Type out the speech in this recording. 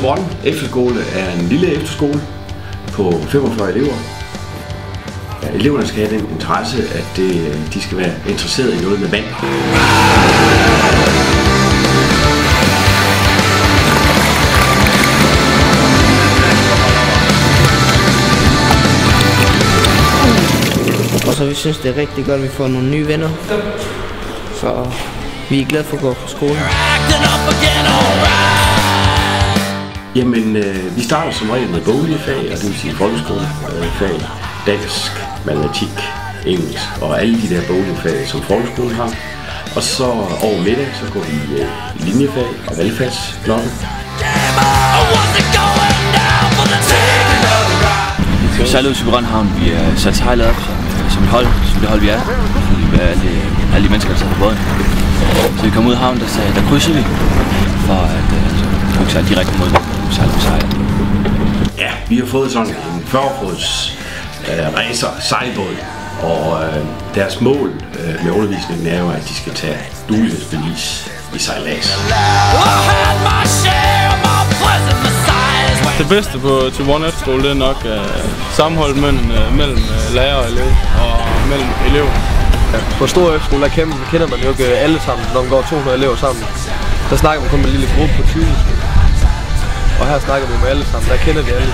Thyborøn Efterskole er en lille efterskole på 45 elever. Eleverne skal have den interesse, at de skal være interesseret i noget med vand. Og så vi synes, det er rigtig godt, at vi får nogle nye venner. Så vi er glade for at gå på skole. Jamen, vi starter som regel med boglige fag, og det vil sige folkeskolefag, dansk, matematik, engelsk og alle de der boglige fag, som folkeskolen har. Og så over middag, så går vi linjefag og valgfagsblokke. Vi sejler ud til Grønhavn, vi er sat sejlet op som et hold, som det hold vi er. Fordi vi er alle de mennesker, der sidder på båden. Så vi kommer ud af havnen, der krydser vi, for at vi kan sejle direkte mod det, vi sejler på sejlet. Ja, vi har fået sådan en 40-fods racer sejlbåd, og deres mål med undervisningen er jo, at de skal tage duelighedsbevis i sejlads. Det bedste på Thyborøn Efterskole, det er nok sammenhold mellem lærer og elev, og mellem elever. Ja, på store efterskole, der kender man jo ikke alle sammen, når man går 200 elever sammen. Der snakker man kun med en lille gruppe på 20. Og her snakker vi med alle sammen, der kender vi alle.